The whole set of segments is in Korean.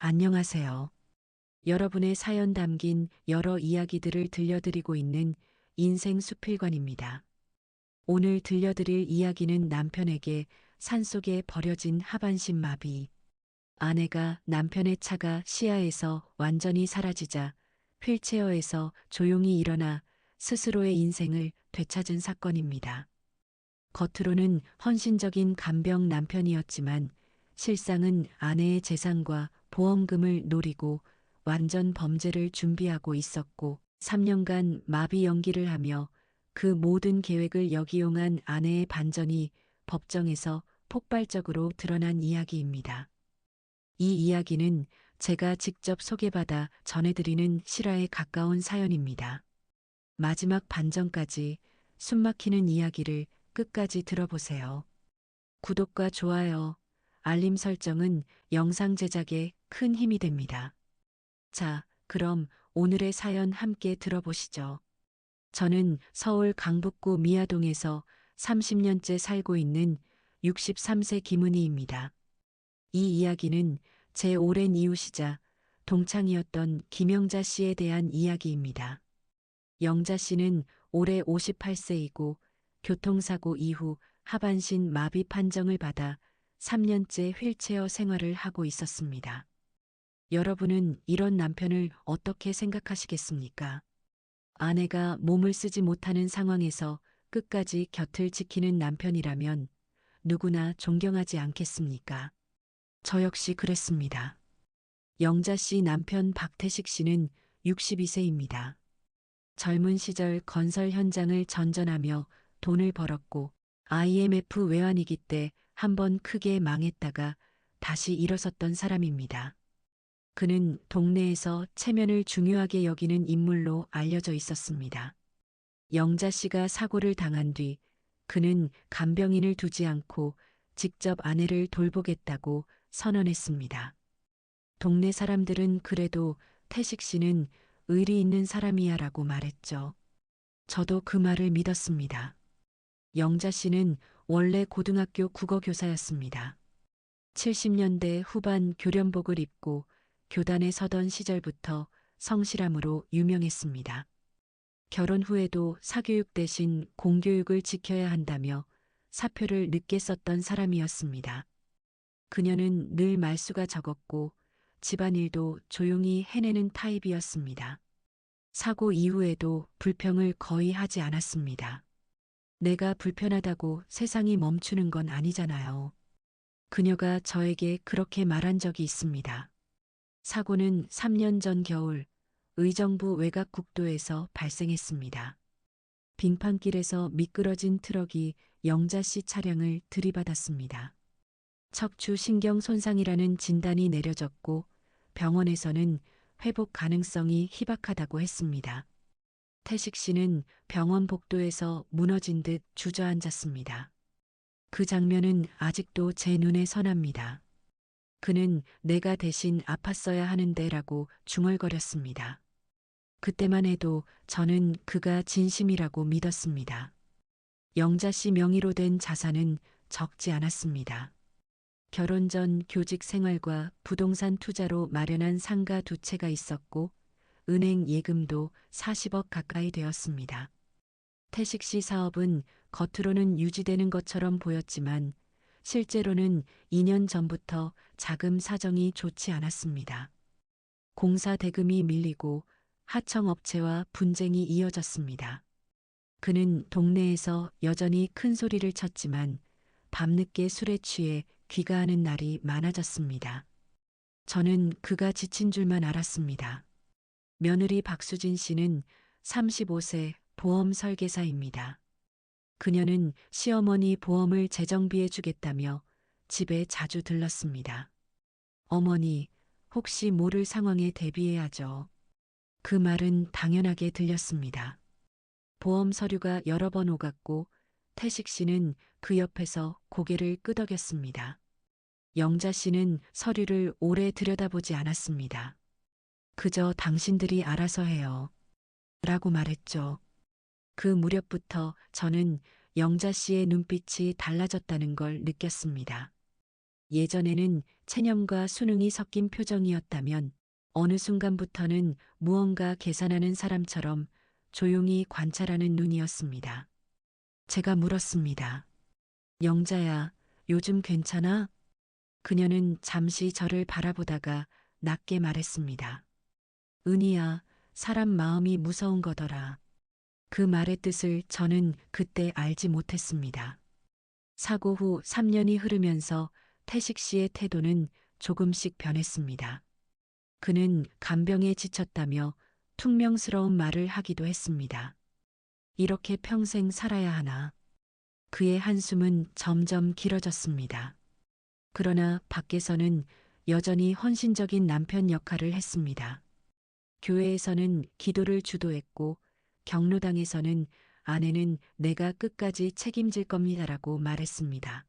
안녕하세요. 여러분의 사연 담긴 여러 이야기들을 들려드리고 있는 인생 수필관입니다. 오늘 들려드릴 이야기는 남편에게 산속에 버려진 하반신 마비. 아내가 남편의 차가 시야에서 완전히 사라지자 휠체어에서 조용히 일어나 스스로의 인생을 되찾은 사건입니다. 겉으로는 헌신적인 간병 남편이었지만 실상은 아내의 재산과 보험금을 노리고 완전 범죄를 준비하고 있었고 3년간 마비 연기를 하며 그 모든 계획을 역이용한 아내의 반전이 법정에서 폭발적으로 드러난 이야기입니다. 이 이야기는 제가 직접 소개받아 전해드리는 실화에 가까운 사연입니다. 마지막 반전까지 숨막히는 이야기를 끝까지 들어보세요. 구독과 좋아요, 알림 설정은 영상 제작에 큰 힘이 됩니다. 자, 그럼 오늘의 사연 함께 들어보시죠. 저는 서울 강북구 미아동에서 30년째 살고 있는 63세 김은희입니다. 이 이야기는 제 오랜 이웃이자 동창이었던 김영자 씨에 대한 이야기입니다. 영자 씨는 올해 58세이고 교통사고 이후 하반신 마비 판정을 받아 3년째 휠체어 생활을 하고 있었습니다. 여러분은 이런 남편을 어떻게 생각하시겠습니까? 아내가 몸을 쓰지 못하는 상황에서 끝까지 곁을 지키는 남편이라면 누구나 존경하지 않겠습니까? 저 역시 그랬습니다. 영자 씨 남편 박태식 씨는 62세입니다. 젊은 시절 건설 현장을 전전하며 돈을 벌었고 IMF 외환위기 때 한 번 크게 망했다가 다시 일어섰던 사람입니다. 그는 동네에서 체면을 중요하게 여기는 인물로 알려져 있었습니다. 영자 씨가 사고를 당한 뒤 그는 간병인을 두지 않고 직접 아내를 돌보겠다고 선언했습니다. 동네 사람들은 그래도 태식 씨는 의리 있는 사람이야 라고 말했죠. 저도 그 말을 믿었습니다. 영자 씨는 원래 고등학교 국어교사였습니다. 70년대 후반 교련복을 입고 교단에 서던 시절부터 성실함으로 유명했습니다. 결혼 후에도 사교육 대신 공교육을 지켜야 한다며 사표를 늦게 썼던 사람이었습니다. 그녀는 늘 말수가 적었고 집안일도 조용히 해내는 타입이었습니다. 사고 이후에도 불평을 거의 하지 않았습니다. 내가 불편하다고 세상이 멈추는 건 아니잖아요. 그녀가 저에게 그렇게 말한 적이 있습니다. 사고는 3년 전 겨울 의정부 외곽국도에서 발생했습니다. 빙판길에서 미끄러진 트럭이 영자 씨 차량을 들이받았습니다. 척추 신경 손상이라는 진단이 내려졌고 병원에서는 회복 가능성이 희박하다고 했습니다. 태식 씨는 병원 복도에서 무너진 듯 주저앉았습니다. 그 장면은 아직도 제 눈에 선합니다. 그는 내가 대신 아팠어야 하는데라고 중얼거렸습니다. 그때만 해도 저는 그가 진심이라고 믿었습니다. 영자 씨 명의로 된 자산은 적지 않았습니다. 결혼 전 교직 생활과 부동산 투자로 마련한 상가 두 채가 있었고 은행 예금도 40억 가까이 되었습니다. 태식 씨 사업은 겉으로는 유지되는 것처럼 보였지만 실제로는 2년 전부터 자금 사정이 좋지 않았습니다. 공사 대금이 밀리고 하청업체와 분쟁이 이어졌습니다. 그는 동네에서 여전히 큰 소리를 쳤지만 밤늦게 술에 취해 귀가하는 날이 많아졌습니다. 저는 그가 지친 줄만 알았습니다. 며느리 박수진 씨는 35세 보험 설계사입니다. 그녀는 시어머니 보험을 재정비해 주겠다며 집에 자주 들렀습니다. 어머니, 혹시 모를 상황에 대비해야죠. 그 말은 당연하게 들렸습니다. 보험 서류가 여러 번 오갔고 태식 씨는 그 옆에서 고개를 끄덕였습니다. 영자 씨는 서류를 오래 들여다보지 않았습니다. 그저 당신들이 알아서 해요. 라고 말했죠. 그 무렵부터 저는 영자 씨의 눈빛이 달라졌다는 걸 느꼈습니다. 예전에는 체념과 수능이 섞인 표정이었다면 어느 순간부터는 무언가 계산하는 사람처럼 조용히 관찰하는 눈이었습니다. 제가 물었습니다. 영자야, 요즘 괜찮아? 그녀는 잠시 저를 바라보다가 낮게 말했습니다. 은희야, 사람 마음이 무서운 거더라. 그 말의 뜻을 저는 그때 알지 못했습니다. 사고 후 3년이 흐르면서 태식 씨의 태도는 조금씩 변했습니다. 그는 간병에 지쳤다며 퉁명스러운 말을 하기도 했습니다. 이렇게 평생 살아야 하나. 그의 한숨은 점점 길어졌습니다. 그러나 밖에서는 여전히 헌신적인 남편 역할을 했습니다. 교회에서는 기도를 주도했고 경로당에서는 아내는 내가 끝까지 책임질 겁니다라고 말했습니다.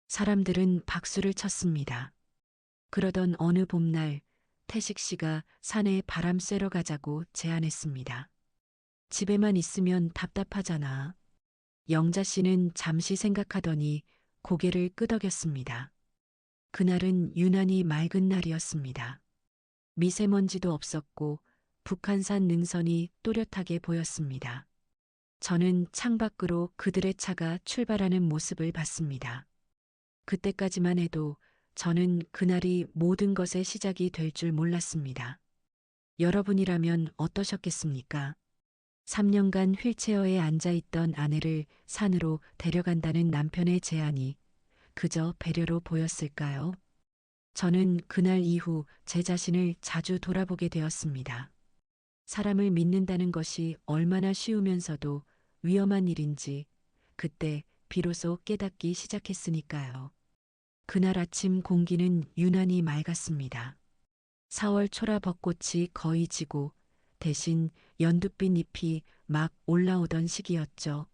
사람들은 박수를 쳤습니다. 그러던 어느 봄날 태식 씨가 산에 바람 쐬러 가자고 제안했습니다. 집에만 있으면 답답하잖아. 영자 씨는 잠시 생각하더니 고개를 끄덕였습니다. 그날은 유난히 맑은 날이었습니다. 미세먼지도 없었고 북한산 능선이 또렷하게 보였습니다. 저는 창밖으로 그들의 차가 출발하는 모습을 봤습니다. 그때까지만 해도 저는 그날이 모든 것의 시작이 될 줄 몰랐습니다. 여러분이라면 어떠셨겠습니까? 3년간 휠체어에 앉아있던 아내를 산으로 데려간다는 남편의 제안이 그저 배려로 보였을까요? 저는 그날 이후 제 자신을 자주 돌아보게 되었습니다. 사람을 믿는다는 것이 얼마나 쉬우면서도 위험한 일인지 그때 비로소 깨닫기 시작했으니까요. 그날 아침 공기는 유난히 맑았습니다. 4월 초라 벚꽃이 거의 지고 대신 연두빛 잎이 막 올라오던 시기였죠.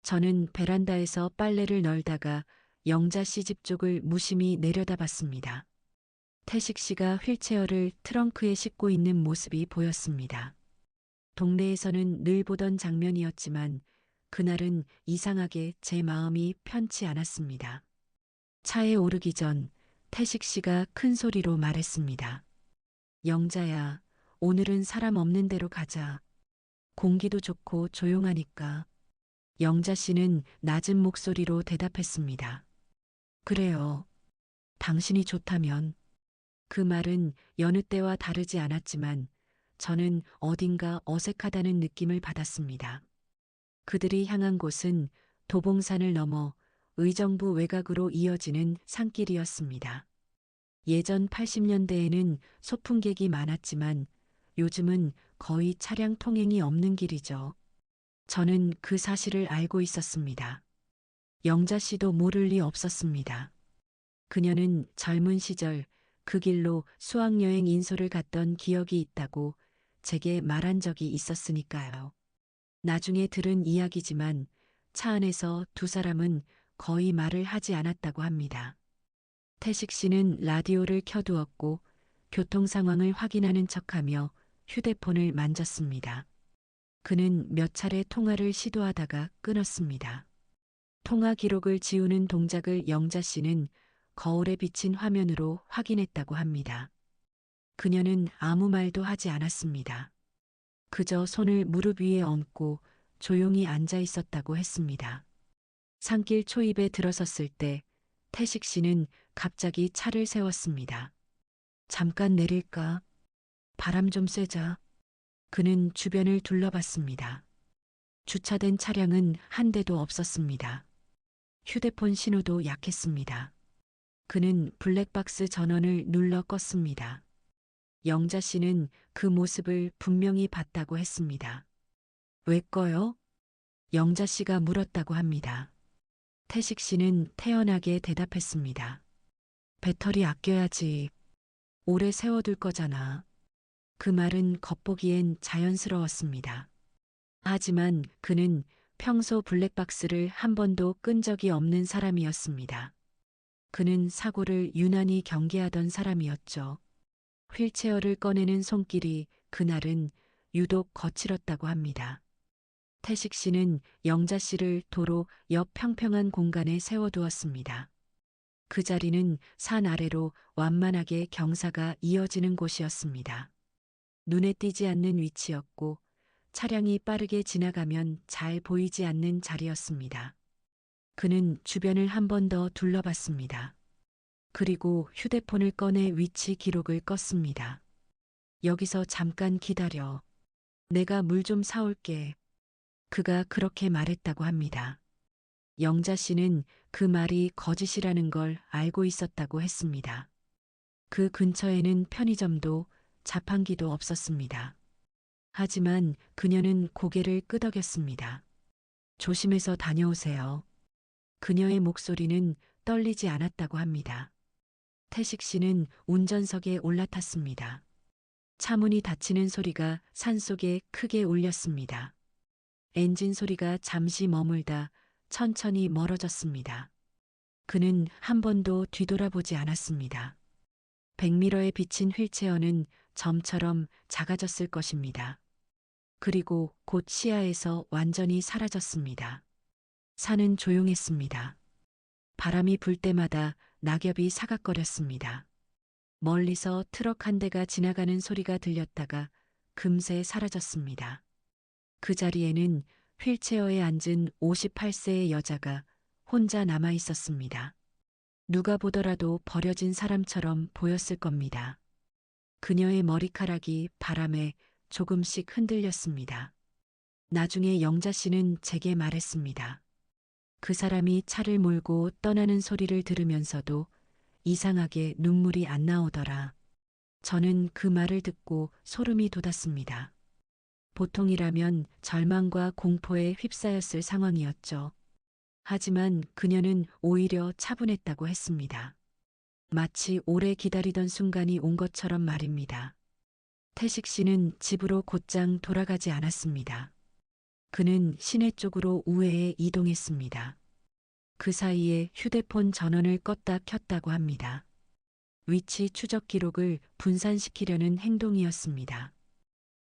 저는 베란다에서 빨래를 널다가 영자 씨 집 쪽을 무심히 내려다봤습니다. 태식 씨가 휠체어를 트렁크에 싣고 있는 모습이 보였습니다. 동네에서는 늘 보던 장면이었지만 그날은 이상하게 제 마음이 편치 않았습니다. 차에 오르기 전 태식 씨가 큰 소리로 말했습니다. 영자야, 오늘은 사람 없는 데로 가자. 공기도 좋고 조용하니까. 영자 씨는 낮은 목소리로 대답했습니다. 그래요. 당신이 좋다면. 그 말은 여느 때와 다르지 않았지만 저는 어딘가 어색하다는 느낌을 받았습니다. 그들이 향한 곳은 도봉산을 넘어 의정부 외곽으로 이어지는 산길이었습니다. 예전 80년대에는 소풍객이 많았지만 요즘은 거의 차량 통행이 없는 길이죠. 저는 그 사실을 알고 있었습니다. 영자 씨도 모를 리 없었습니다. 그녀는 젊은 시절 그 길로 수학여행 인솔을 갔던 기억이 있다고 제게 말한 적이 있었으니까요. 나중에 들은 이야기지만 차 안에서 두 사람은 거의 말을 하지 않았다고 합니다. 태식 씨는 라디오를 켜두었고 교통 상황을 확인하는 척하며 휴대폰을 만졌습니다. 그는 몇 차례 통화를 시도하다가 끊었습니다. 통화 기록을 지우는 동작을 영자 씨는 거울에 비친 화면으로 확인했다고 합니다. 그녀는 아무 말도 하지 않았습니다. 그저 손을 무릎 위에 얹고 조용히 앉아 있었다고 했습니다. 산길 초입에 들어섰을 때 태식 씨는 갑자기 차를 세웠습니다. 잠깐 내릴까? 바람 좀 쐬자. 그는 주변을 둘러봤습니다. 주차된 차량은 한 대도 없었습니다. 휴대폰 신호도 약했습니다. 그는 블랙박스 전원을 눌러 껐습니다. 영자 씨는 그 모습을 분명히 봤다고 했습니다. 왜 꺼요? 영자 씨가 물었다고 합니다. 태식 씨는 태연하게 대답했습니다. 배터리 아껴야지. 오래 세워둘 거잖아. 그 말은 겉보기엔 자연스러웠습니다. 하지만 그는 평소 블랙박스를 한 번도 끈 적이 없는 사람이었습니다. 그는 사고를 유난히 경계하던 사람이었죠. 휠체어를 꺼내는 손길이 그날은 유독 거칠었다고 합니다. 태식 씨는 영자 씨를 도로 옆 평평한 공간에 세워두었습니다. 그 자리는 산 아래로 완만하게 경사가 이어지는 곳이었습니다. 눈에 띄지 않는 위치였고 차량이 빠르게 지나가면 잘 보이지 않는 자리였습니다. 그는 주변을 한 번 더 둘러봤습니다. 그리고 휴대폰을 꺼내 위치 기록을 껐습니다. 여기서 잠깐 기다려. 내가 물 좀 사올게. 그가 그렇게 말했다고 합니다. 영자 씨는 그 말이 거짓이라는 걸 알고 있었다고 했습니다. 그 근처에는 편의점도 자판기도 없었습니다. 하지만 그녀는 고개를 끄덕였습니다. 조심해서 다녀오세요. 그녀의 목소리는 떨리지 않았다고 합니다. 태식 씨는 운전석에 올라탔습니다. 차문이 닫히는 소리가 산속에 크게 울렸습니다. 엔진 소리가 잠시 머물다 천천히 멀어졌습니다. 그는 한 번도 뒤돌아보지 않았습니다. 백미러에 비친 휠체어는 점처럼 작아졌을 것입니다. 그리고 곧 시야에서 완전히 사라졌습니다. 산은 조용했습니다. 바람이 불 때마다 낙엽이 사각거렸습니다. 멀리서 트럭 한 대가 지나가는 소리가 들렸다가 금세 사라졌습니다. 그 자리에는 휠체어에 앉은 58세의 여자가 혼자 남아 있었습니다. 누가 보더라도 버려진 사람처럼 보였을 겁니다. 그녀의 머리카락이 바람에 조금씩 흔들렸습니다. 나중에 영자 씨는 제게 말했습니다. 그 사람이 차를 몰고 떠나는 소리를 들으면서도 이상하게 눈물이 안 나오더라. 저는 그 말을 듣고 소름이 돋았습니다. 보통이라면 절망과 공포에 휩싸였을 상황이었죠. 하지만 그녀는 오히려 차분했다고 했습니다. 마치 오래 기다리던 순간이 온 것처럼 말입니다. 태식 씨는 집으로 곧장 돌아가지 않았습니다. 그는 시내 쪽으로 우회해 이동했습니다. 그 사이에 휴대폰 전원을 껐다 켰다고 합니다. 위치 추적 기록을 분산시키려는 행동이었습니다.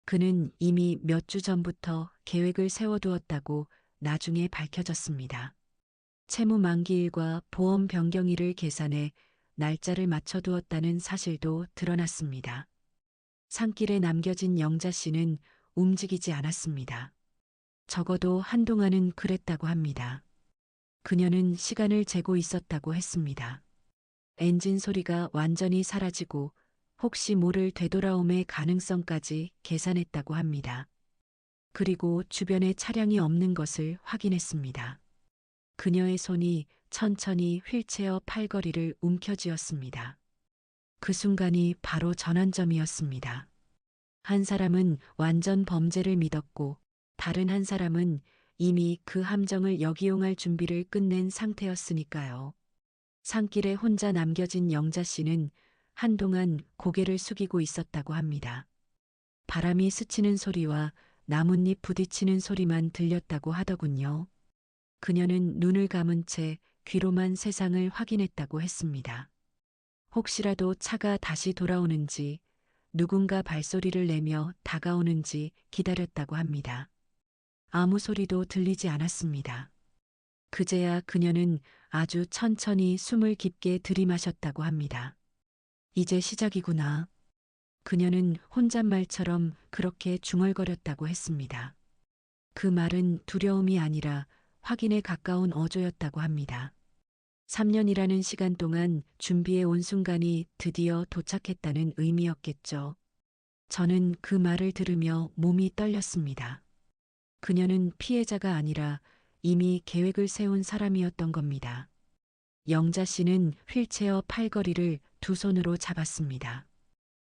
그는 이미 몇 주 전부터 계획을 세워두었다고 나중에 밝혀졌습니다. 채무 만기일과 보험 변경일을 계산해 날짜를 맞춰두었다는 사실도 드러났습니다. 산길에 남겨진 영자 씨는 움직이지 않았습니다. 적어도 한동안은 그랬다고 합니다. 그녀는 시간을 재고 있었다고 했습니다. 엔진 소리가 완전히 사라지고 혹시 모를 되돌아옴의 가능성까지 계산했다고 합니다. 그리고 주변에 차량이 없는 것을 확인했습니다. 그녀의 손이 천천히 휠체어 팔걸이를 움켜쥐었습니다. 그 순간이 바로 전환점이었습니다. 한 사람은 완전 범죄를 믿었고 다른 한 사람은 이미 그 함정을 역이용할 준비를 끝낸 상태였으니까요. 산길에 혼자 남겨진 영자 씨는 한동안 고개를 숙이고 있었다고 합니다. 바람이 스치는 소리와 나뭇잎 부딪히는 소리만 들렸다고 하더군요. 그녀는 눈을 감은 채 귀로만 세상을 확인했다고 했습니다. 혹시라도 차가 다시 돌아오는지 누군가 발소리를 내며 다가오는지 기다렸다고 합니다. 아무 소리도 들리지 않았습니다. 그제야 그녀는 아주 천천히 숨을 깊게 들이마셨다고 합니다. 이제 시작이구나. 그녀는 혼잣말처럼 그렇게 중얼거렸다고 했습니다. 그 말은 두려움이 아니라 확인에 가까운 어조였다고 합니다. 3년이라는 시간 동안 준비해 온 순간이 드디어 도착했다는 의미였겠죠. 저는 그 말을 들으며 몸이 떨렸습니다. 그녀는 피해자가 아니라 이미 계획을 세운 사람이었던 겁니다. 영자 씨는 휠체어 팔걸이를 두 손으로 잡았습니다.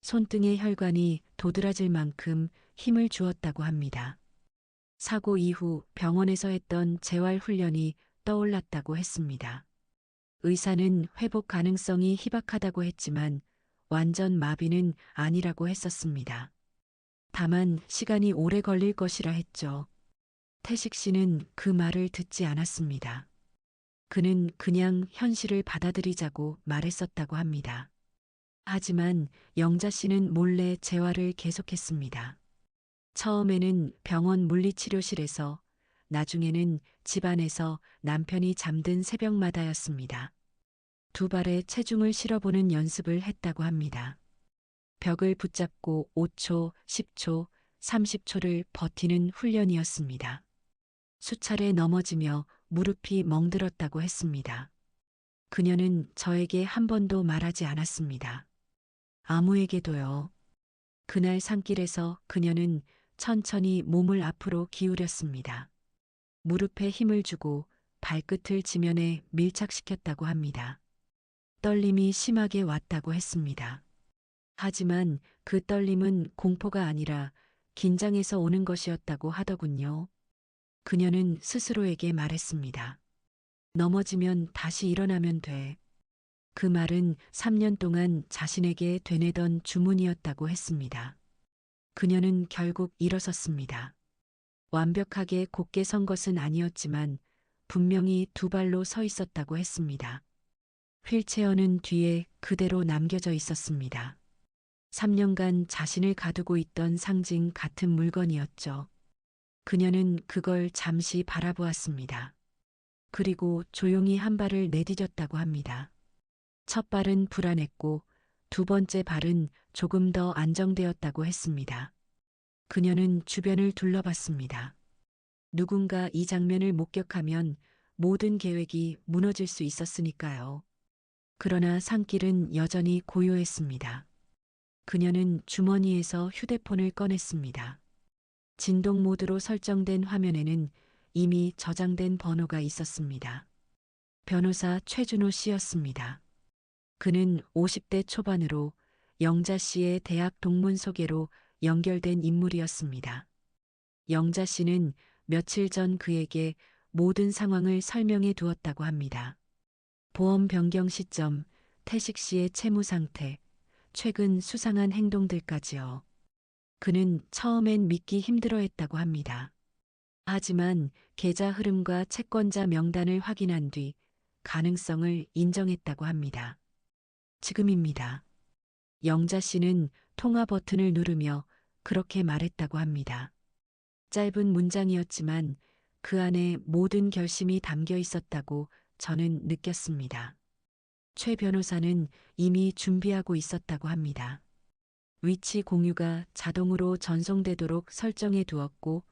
손등의 혈관이 도드라질 만큼 힘을 주었다고 합니다. 사고 이후 병원에서 했던 재활 훈련이 떠올랐다고 했습니다. 의사는 회복 가능성이 희박하다고 했지만 완전 마비는 아니라고 했었습니다. 다만 시간이 오래 걸릴 것이라 했죠. 태식 씨는 그 말을 듣지 않았습니다. 그는 그냥 현실을 받아들이자고 말했었다고 합니다. 하지만 영자 씨는 몰래 재활을 계속했습니다. 처음에는 병원 물리치료실에서, 나중에는 집안에서 남편이 잠든 새벽마다였습니다. 두 발에 체중을 실어보는 연습을 했다고 합니다. 벽을 붙잡고 5초, 10초, 30초를 버티는 훈련이었습니다. 수차례 넘어지며 무릎이 멍들었다고 했습니다. 그녀는 저에게 한 번도 말하지 않았습니다. 아무에게도요. 그날 산길에서 그녀는 천천히 몸을 앞으로 기울였습니다. 무릎에 힘을 주고 발끝을 지면에 밀착시켰다고 합니다. 떨림이 심하게 왔다고 했습니다. 하지만 그 떨림은 공포가 아니라 긴장해서 오는 것이었다고 하더군요. 그녀는 스스로에게 말했습니다. 넘어지면 다시 일어나면 돼. 그 말은 3년 동안 자신에게 되뇌던 주문이었다고 했습니다. 그녀는 결국 일어섰습니다. 완벽하게 곧게 선 것은 아니었지만 분명히 두 발로 서 있었다고 했습니다. 휠체어는 뒤에 그대로 남겨져 있었습니다. 3년간 자신을 가두고 있던 상징 같은 물건이었죠. 그녀는 그걸 잠시 바라보았습니다. 그리고 조용히 한 발을 내디뎠다고 합니다. 첫 발은 불안했고 두 번째 발은 조금 더 안정되었다고 했습니다. 그녀는 주변을 둘러봤습니다. 누군가 이 장면을 목격하면 모든 계획이 무너질 수 있었으니까요. 그러나 산길은 여전히 고요했습니다. 그녀는 주머니에서 휴대폰을 꺼냈습니다. 진동 모드로 설정된 화면에는 이미 저장된 번호가 있었습니다. 변호사 최준호 씨였습니다. 그는 50대 초반으로 영자 씨의 대학 동문 소개로 연결된 인물이었습니다. 영자 씨는 며칠 전 그에게 모든 상황을 설명해 두었다고 합니다. 보험 변경 시점, 태식 씨의 채무 상태, 최근 수상한 행동들까지요. 그는 처음엔 믿기 힘들어했다고 합니다. 하지만 계좌 흐름과 채권자 명단을 확인한 뒤 가능성을 인정했다고 합니다. 지금입니다. 영자 씨는 통화 버튼을 누르며 그렇게 말했다고 합니다. 짧은 문장이었지만 그 안에 모든 결심이 담겨 있었다고 저는 느꼈습니다. 최 변호사는 이미 준비하고 있었다고 합니다. 위치 공유가 자동으로 전송되도록 설정해 두었고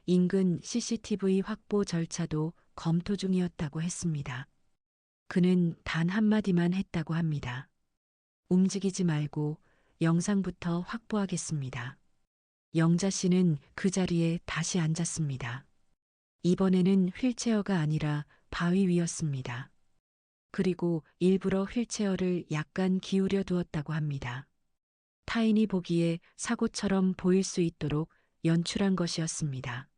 인근 CCTV 확보 절차도 검토 중이었다고 했습니다. 그는 단 한마디만 했다고 합니다. 움직이지 말고 영상부터 확보하겠습니다. 영자 씨는 그 자리에 다시 앉았습니다. 이번에는 휠체어가 아니라 바위 위였습니다. 그리고 일부러 휠체어를 약간 기울여 두었다고 합니다. 타인이 보기에 사고처럼 보일 수 있도록 연출한 것이었습니다.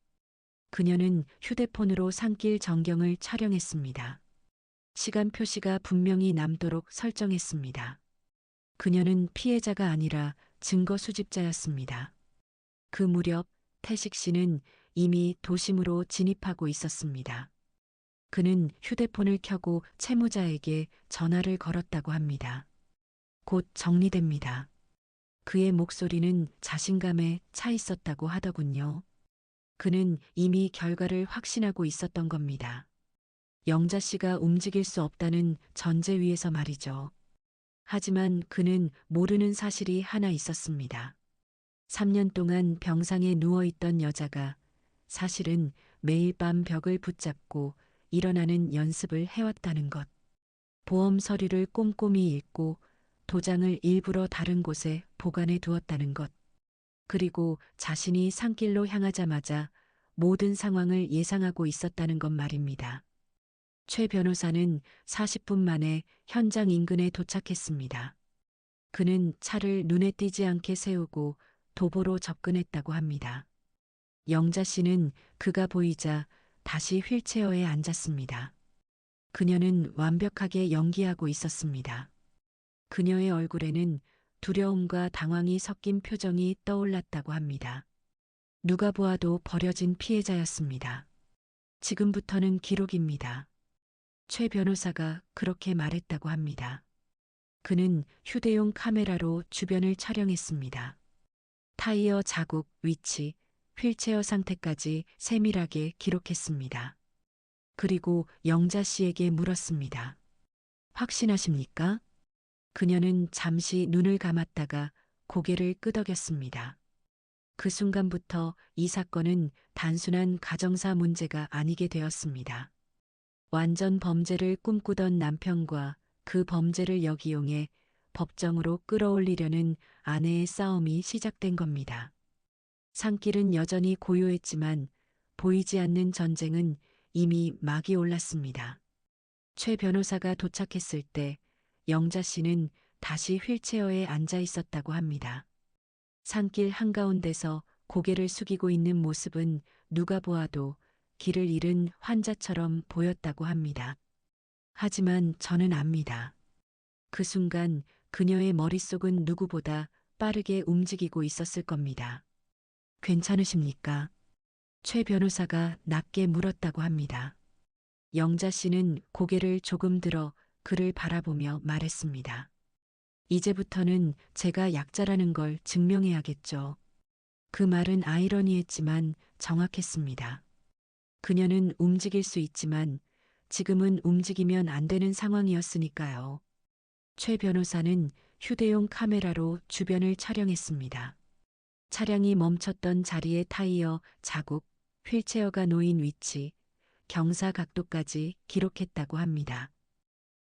그녀는 휴대폰으로 산길 전경을 촬영했습니다. 시간 표시가 분명히 남도록 설정했습니다. 그녀는 피해자가 아니라 증거 수집자였습니다. 그 무렵 태식 씨는 이미 도심으로 진입하고 있었습니다. 그는 휴대폰을 켜고 채무자에게 전화를 걸었다고 합니다. 곧 정리됩니다. 그의 목소리는 자신감에 차 있었다고 하더군요. 그는 이미 결과를 확신하고 있었던 겁니다. 영자 씨가 움직일 수 없다는 전제 위에서 말이죠. 하지만 그는 모르는 사실이 하나 있었습니다. 3년 동안 병상에 누워있던 여자가 사실은 매일 밤 벽을 붙잡고 일어나는 연습을 해왔다는 것. 보험 서류를 꼼꼼히 읽고 도장을 일부러 다른 곳에 보관해 두었다는 것. 그리고 자신이 산길로 향하자마자 모든 상황을 예상하고 있었다는 것 말입니다. 최 변호사는 40분 만에 현장 인근에 도착했습니다. 그는 차를 눈에 띄지 않게 세우고 도보로 접근했다고 합니다. 영자 씨는 그가 보이자 다시 휠체어에 앉았습니다. 그녀는 완벽하게 연기하고 있었습니다. 그녀의 얼굴에는 두려움과 당황이 섞인 표정이 떠올랐다고 합니다. 누가 보아도 버려진 피해자였습니다. 지금부터는 기록입니다. 최 변호사가 그렇게 말했다고 합니다. 그는 휴대용 카메라로 주변을 촬영했습니다. 타이어 자국, 위치, 휠체어 상태까지 세밀하게 기록했습니다. 그리고 영자 씨에게 물었습니다. 확신하십니까? 그녀는 잠시 눈을 감았다가 고개를 끄덕였습니다. 그 순간부터 이 사건은 단순한 가정사 문제가 아니게 되었습니다. 완전 범죄를 꿈꾸던 남편과 그 범죄를 역이용해 법정으로 끌어올리려는 아내의 싸움이 시작된 겁니다. 산길은 여전히 고요했지만 보이지 않는 전쟁은 이미 막이 올랐습니다. 최 변호사가 도착했을 때 영자 씨는 다시 휠체어에 앉아 있었다고 합니다. 산길 한가운데서 고개를 숙이고 있는 모습은 누가 보아도 길을 잃은 환자처럼 보였다고 합니다. 하지만 저는 압니다. 그 순간 그녀의 머릿속은 누구보다 빠르게 움직이고 있었을 겁니다. 괜찮으십니까? 최 변호사가 낮게 물었다고 합니다. 영자 씨는 고개를 조금 들어 그를 바라보며 말했습니다. 이제부터는 제가 약자라는 걸 증명해야겠죠. 그 말은 아이러니했지만 정확했습니다. 그녀는 움직일 수 있지만 지금은 움직이면 안 되는 상황이었으니까요. 최 변호사는 휴대용 카메라로 주변을 촬영했습니다. 차량이 멈췄던 자리의 타이어 자국, 휠체어가 놓인 위치, 경사 각도까지 기록했다고 합니다.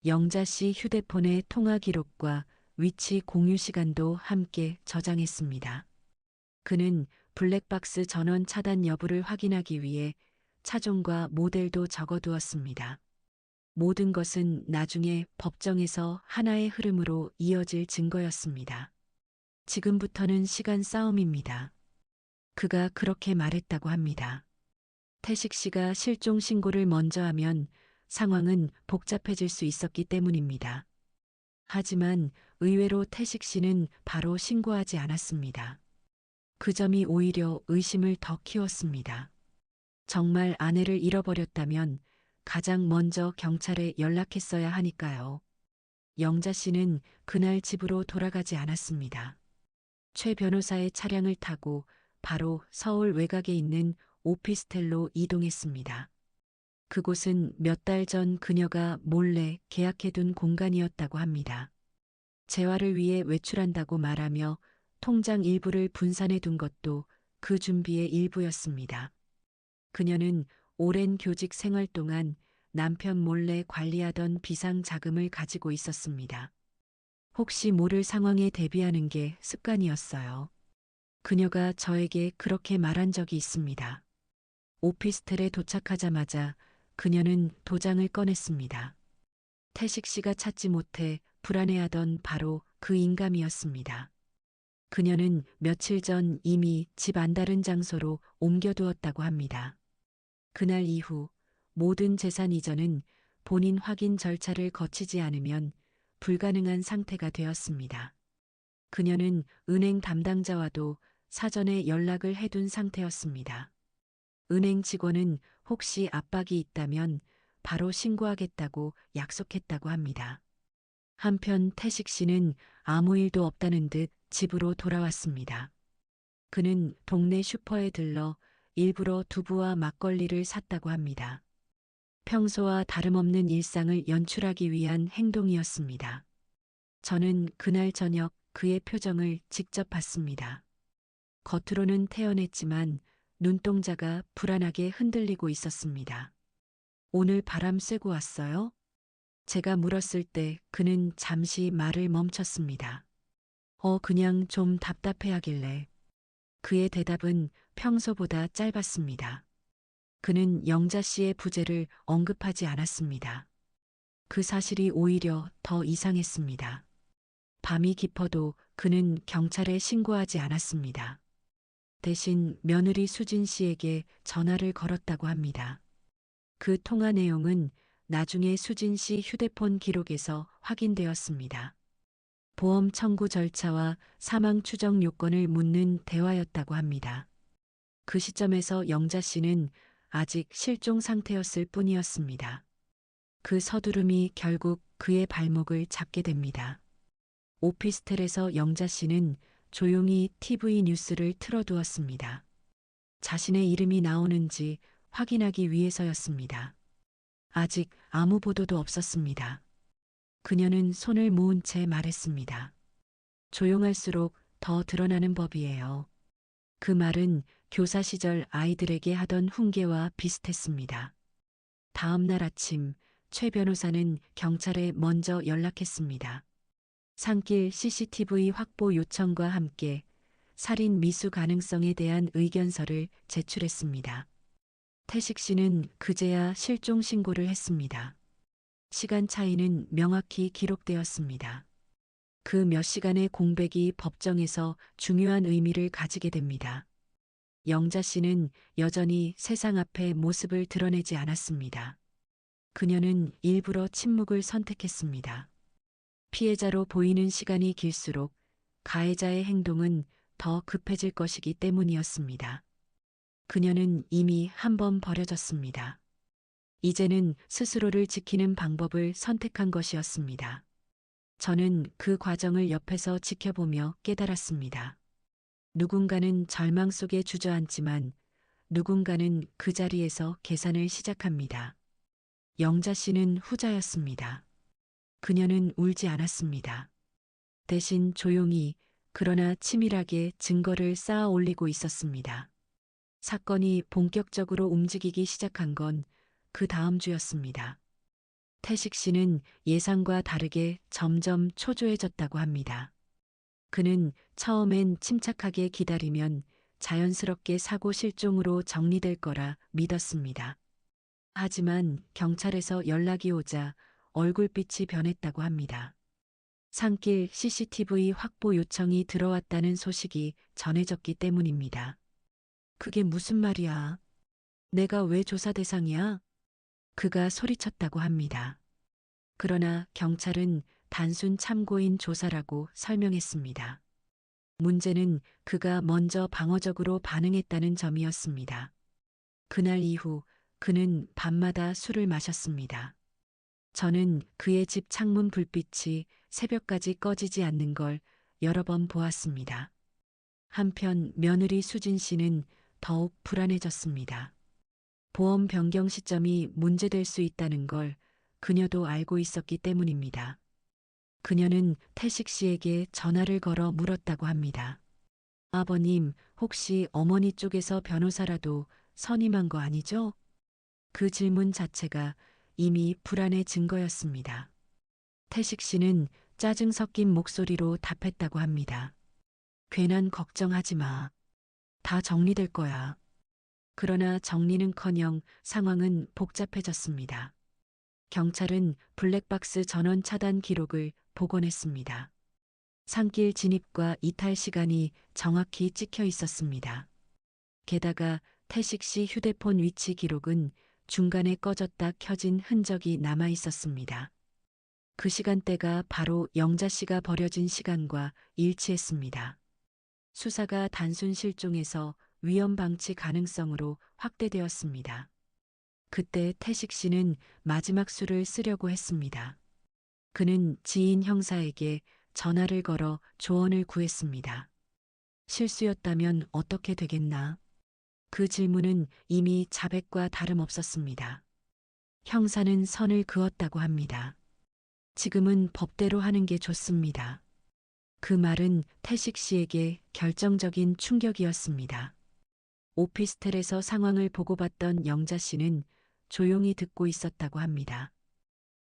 영자 씨 휴대폰의 통화 기록과 위치 공유 시간도 함께 저장했습니다. 그는 블랙박스 전원 차단 여부를 확인하기 위해 차종과 모델도 적어두었습니다. 모든 것은 나중에 법정에서 하나의 흐름으로 이어질 증거였습니다. 지금부터는 시간 싸움입니다. 그가 그렇게 말했다고 합니다. 태식 씨가 실종 신고를 먼저 하면 상황은 복잡해질 수 있었기 때문입니다. 하지만 의외로 태식 씨는 바로 신고하지 않았습니다. 그 점이 오히려 의심을 더 키웠습니다. 정말 아내를 잃어버렸다면 가장 먼저 경찰에 연락했어야 하니까요. 영자 씨는 그날 집으로 돌아가지 않았습니다. 최 변호사의 차량을 타고 바로 서울 외곽에 있는 오피스텔로 이동했습니다. 그곳은 몇 달 전 그녀가 몰래 계약해둔 공간이었다고 합니다. 재활을 위해 외출한다고 말하며 통장 일부를 분산해 둔 것도 그 준비의 일부였습니다. 그녀는 오랜 교직 생활 동안 남편 몰래 관리하던 비상 자금을 가지고 있었습니다. 혹시 모를 상황에 대비하는 게 습관이었어요. 그녀가 저에게 그렇게 말한 적이 있습니다. 오피스텔에 도착하자마자 그녀는 도장을 꺼냈습니다. 태식 씨가 찾지 못해 불안해하던 바로 그 인감이었습니다. 그녀는 며칠 전 이미 집 안다른 장소로 옮겨두었다고 합니다. 그날 이후 모든 재산 이전은 본인 확인 절차를 거치지 않으면 불가능한 상태가 되었습니다. 그녀는 은행 담당자와도 사전에 연락을 해둔 상태였습니다. 은행 직원은 혹시 압박이 있다면 바로 신고하겠다고 약속했다고 합니다. 한편 태식 씨는 아무 일도 없다는 듯 집으로 돌아왔습니다. 그는 동네 슈퍼에 들러 일부러 두부와 막걸리를 샀다고 합니다. 평소와 다름없는 일상을 연출하기 위한 행동이었습니다. 저는 그날 저녁 그의 표정을 직접 봤습니다. 겉으로는 태연했지만 눈동자가 불안하게 흔들리고 있었습니다. 오늘 바람 쐬고 왔어요? 제가 물었을 때 그는 잠시 말을 멈췄습니다. 그냥 좀 답답해하길래. 그의 대답은 평소보다 짧았습니다. 그는 영자 씨의 부재를 언급하지 않았습니다. 그 사실이 오히려 더 이상했습니다. 밤이 깊어도 그는 경찰에 신고하지 않았습니다. 대신 며느리 수진 씨에게 전화를 걸었다고 합니다. 그 통화 내용은 나중에 수진 씨 휴대폰 기록에서 확인되었습니다. 보험 청구 절차와 사망 추정 요건을 묻는 대화였다고 합니다. 그 시점에서 영자 씨는 아직 실종 상태였을 뿐이었습니다. 그 서두름이 결국 그의 발목을 잡게 됩니다. 오피스텔에서 영자 씨는 조용히 TV 뉴스를 틀어두었습니다. 자신의 이름이 나오는지 확인하기 위해서였습니다. 아직 아무 보도도 없었습니다. 그녀는 손을 모은 채 말했습니다. 조용할수록 더 드러나는 법이에요. 그 말은 교사 시절 아이들에게 하던 훈계와 비슷했습니다. 다음 날 아침 최 변호사는 경찰에 먼저 연락했습니다. 산길 CCTV 확보 요청과 함께 살인 미수 가능성에 대한 의견서를 제출했습니다. 태식 씨는 그제야 실종 신고를 했습니다. 시간 차이는 명확히 기록되었습니다. 그 몇 시간의 공백이 법정에서 중요한 의미를 가지게 됩니다. 영자 씨는 여전히 세상 앞에 모습을 드러내지 않았습니다. 그녀는 일부러 침묵을 선택했습니다. 피해자로 보이는 시간이 길수록 가해자의 행동은 더 급해질 것이기 때문이었습니다. 그녀는 이미 한 번 버려졌습니다. 이제는 스스로를 지키는 방법을 선택한 것이었습니다. 저는 그 과정을 옆에서 지켜보며 깨달았습니다. 누군가는 절망 속에 주저앉지만 누군가는 그 자리에서 계산을 시작합니다. 영자 씨는 후자였습니다. 그녀는 울지 않았습니다. 대신 조용히 그러나 치밀하게 증거를 쌓아 올리고 있었습니다. 사건이 본격적으로 움직이기 시작한 건 그 다음 주였습니다. 태식 씨는 예상과 다르게 점점 초조해졌다고 합니다. 그는 처음엔 침착하게 기다리면 자연스럽게 사고 실종으로 정리될 거라 믿었습니다. 하지만 경찰에서 연락이 오자 얼굴빛이 변했다고 합니다. 산길 CCTV 확보 요청이 들어왔다는 소식이 전해졌기 때문입니다. 그게 무슨 말이야? 내가 왜 조사 대상이야? 그가 소리쳤다고 합니다. 그러나 경찰은 단순 참고인 조사라고 설명했습니다. 문제는 그가 먼저 방어적으로 반응했다는 점이었습니다. 그날 이후 그는 밤마다 술을 마셨습니다. 저는 그의 집 창문 불빛이 새벽까지 꺼지지 않는 걸 여러 번 보았습니다. 한편 며느리 수진 씨는 더욱 불안해졌습니다. 보험 변경 시점이 문제될 수 있다는 걸 그녀도 알고 있었기 때문입니다. 그녀는 태식 씨에게 전화를 걸어 물었다고 합니다. 아버님, 혹시 어머니 쪽에서 변호사라도 선임한 거 아니죠? 그 질문 자체가 이미 불안의 증거였습니다. 태식 씨는 짜증 섞인 목소리로 답했다고 합니다. 괜한 걱정하지 마. 다 정리될 거야. 그러나 정리는커녕 상황은 복잡해졌습니다. 경찰은 블랙박스 전원 차단 기록을 복원했습니다. 산길 진입과 이탈 시간이 정확히 찍혀 있었습니다. 게다가 태식 씨 휴대폰 위치 기록은 중간에 꺼졌다 켜진 흔적이 남아 있었습니다. 그 시간대가 바로 영자 씨가 버려진 시간과 일치했습니다. 수사가 단순 실종에서 위험 방치 가능성으로 확대되었습니다. 그때 태식 씨는 마지막 수를 쓰려고 했습니다. 그는 지인 형사에게 전화를 걸어 조언을 구했습니다. 실수였다면 어떻게 되겠나? 그 질문은 이미 자백과 다름없었습니다. 형사는 선을 그었다고 합니다. 지금은 법대로 하는 게 좋습니다. 그 말은 태식 씨에게 결정적인 충격이었습니다. 오피스텔에서 상황을 보고받던 영자 씨는 조용히 듣고 있었다고 합니다.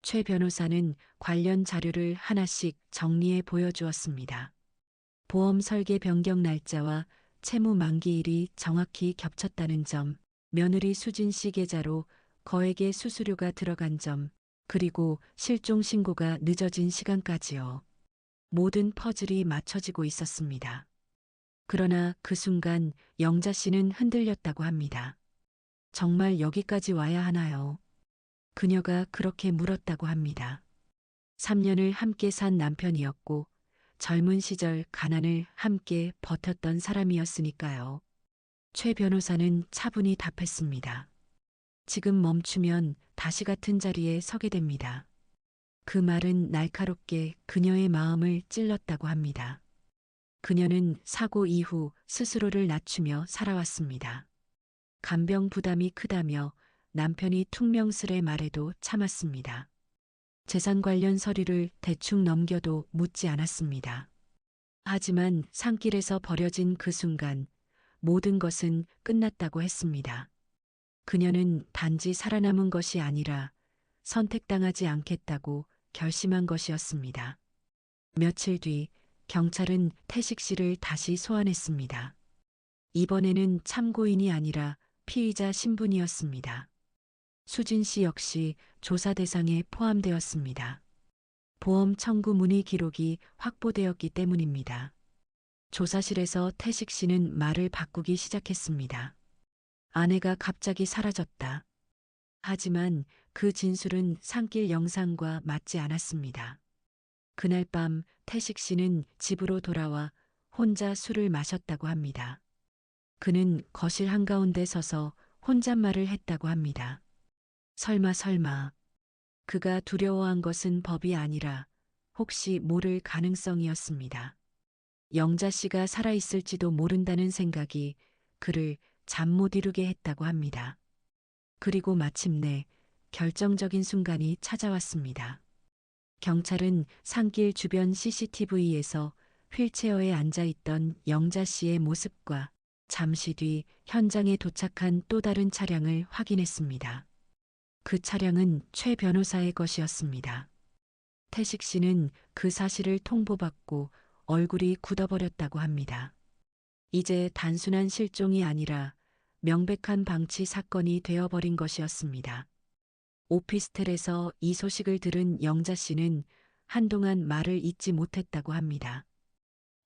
최 변호사는 관련 자료를 하나씩 정리해 보여주었습니다. 보험 설계 변경 날짜와 채무 만기일이 정확히 겹쳤다는 점, 며느리 수진 씨 계좌로 거액의 수수료가 들어간 점, 그리고 실종 신고가 늦어진 시간까지요. 모든 퍼즐이 맞춰지고 있었습니다. 그러나 그 순간 영자 씨는 흔들렸다고 합니다. 정말 여기까지 와야 하나요? 그녀가 그렇게 물었다고 합니다. 3년을 함께 산 남편이었고 젊은 시절 가난을 함께 버텼던 사람이었으니까요. 최 변호사는 차분히 답했습니다. 지금 멈추면 다시 같은 자리에 서게 됩니다. 그 말은 날카롭게 그녀의 마음을 찔렀다고 합니다. 그녀는 사고 이후 스스로를 낮추며 살아왔습니다. 간병 부담이 크다며 남편이 퉁명스레 말해도 참았습니다. 재산 관련 서류를 대충 넘겨도 묻지 않았습니다. 하지만 산길에서 버려진 그 순간 모든 것은 끝났다고 했습니다. 그녀는 단지 살아남은 것이 아니라 선택당하지 않겠다고 결심한 것이었습니다. 며칠 뒤 경찰은 태식 씨를 다시 소환했습니다. 이번에는 참고인이 아니라 피의자 신분이었습니다. 수진 씨 역시 조사 대상에 포함되었습니다. 보험 청구 문의 기록이 확보되었기 때문입니다. 조사실에서 태식 씨는 말을 바꾸기 시작했습니다. 아내가 갑자기 사라졌다. 하지만 그 진술은 산길 영상과 맞지 않았습니다. 그날 밤 태식 씨는 집으로 돌아와 혼자 술을 마셨다고 합니다. 그는 거실 한가운데 서서 혼잣말을 했다고 합니다. 설마. 그가 두려워한 것은 법이 아니라 혹시 모를 가능성이었습니다. 영자 씨가 살아있을지도 모른다는 생각이 그를 잠 못 이루게 했다고 합니다. 그리고 마침내 결정적인 순간이 찾아왔습니다. 경찰은 산길 주변 CCTV에서 휠체어에 앉아 있던 영자 씨의 모습과 잠시 뒤 현장에 도착한 또 다른 차량을 확인했습니다. 그 차량은 최 변호사의 것이었습니다. 태식 씨는 그 사실을 통보받고 얼굴이 굳어버렸다고 합니다. 이제 단순한 실종이 아니라 명백한 방치 사건이 되어버린 것이었습니다. 오피스텔에서 이 소식을 들은 영자 씨는 한동안 말을 잇지 못했다고 합니다.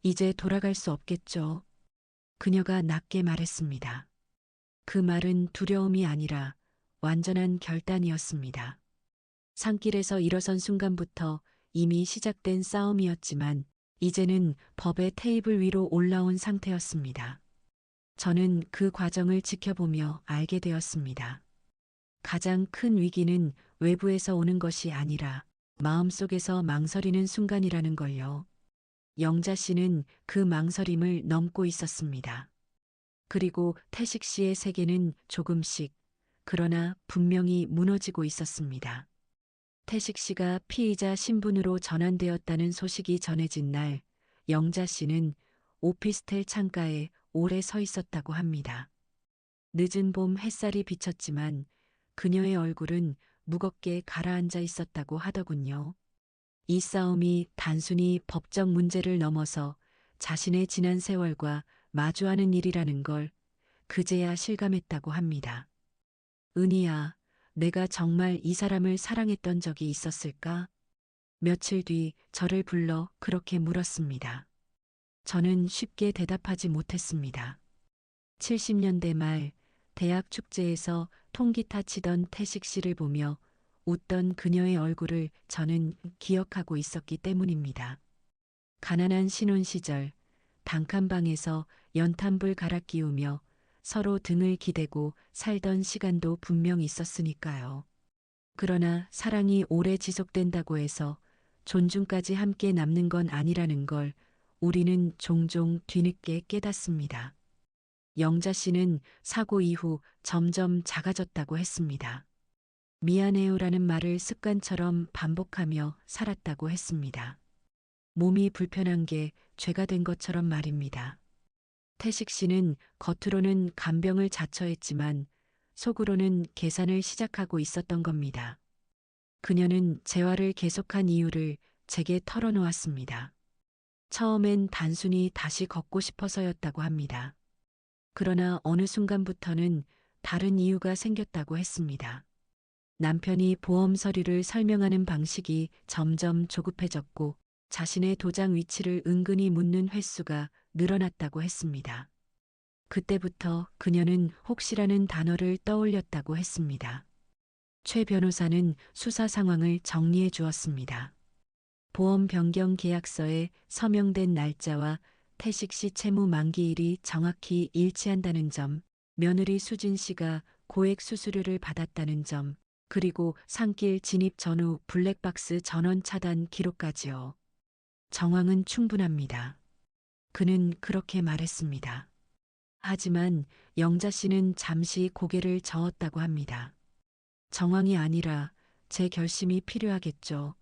이제 돌아갈 수 없겠죠. 그녀가 낮게 말했습니다. 그 말은 두려움이 아니라 완전한 결단이었습니다. 산길에서 일어선 순간부터 이미 시작된 싸움이었지만 이제는 법의 테이블 위로 올라온 상태였습니다. 저는 그 과정을 지켜보며 알게 되었습니다. 가장 큰 위기는 외부에서 오는 것이 아니라 마음속에서 망설이는 순간이라는 걸요. 영자 씨는 그 망설임을 넘고 있었습니다. 그리고 태식 씨의 세계는 조금씩, 그러나 분명히 무너지고 있었습니다. 태식 씨가 피의자 신분으로 전환되었다는 소식이 전해진 날, 영자 씨는 오피스텔 창가에 오래 서 있었다고 합니다. 늦은 봄 햇살이 비쳤지만 그녀의 얼굴은 무겁게 가라앉아 있었다고 하더군요. 이 싸움이 단순히 법적 문제를 넘어서 자신의 지난 세월과 마주하는 일이라는 걸 그제야 실감했다고 합니다. 은희야, 내가 정말 이 사람을 사랑했던 적이 있었을까? 며칠 뒤 저를 불러 그렇게 물었습니다. 저는 쉽게 대답하지 못했습니다. 70년대 말 대학 축제에서 통기타 치던 태식 씨를 보며 웃던 그녀의 얼굴을 저는 기억하고 있었기 때문입니다. 가난한 신혼 시절 단칸방에서 연탄불 갈아 끼우며 서로 등을 기대고 살던 시간도 분명 있었으니까요. 그러나 사랑이 오래 지속된다고 해서 존중까지 함께 남는 건 아니라는 걸 우리는 종종 뒤늦게 깨닫습니다. 영자 씨는 사고 이후 점점 작아졌다고 했습니다. 미안해요라는 말을 습관처럼 반복하며 살았다고 했습니다. 몸이 불편한 게 죄가 된 것처럼 말입니다. 태식 씨는 겉으로는 간병을 자처했지만 속으로는 계산을 시작하고 있었던 겁니다. 그녀는 재활을 계속한 이유를 제게 털어놓았습니다. 처음엔 단순히 다시 걷고 싶어서였다고 합니다. 그러나 어느 순간부터는 다른 이유가 생겼다고 했습니다. 남편이 보험 서류를 설명하는 방식이 점점 조급해졌고 자신의 도장 위치를 은근히 묻는 횟수가 늘어났다고 했습니다. 그때부터 그녀는 혹시라는 단어를 떠올렸다고 했습니다. 최 변호사는 수사 상황을 정리해 주었습니다. 보험 변경 계약서에 서명된 날짜와 태식 씨 채무 만기일이 정확히 일치한다는 점, 며느리 수진 씨가 고액 수수료를 받았다는 점, 그리고 산길 진입 전후 블랙박스 전원 차단 기록까지요. 정황은 충분합니다. 그는 그렇게 말했습니다. 하지만 영자 씨는 잠시 고개를 저었다고 합니다. 정황이 아니라 제 결심이 필요하겠죠.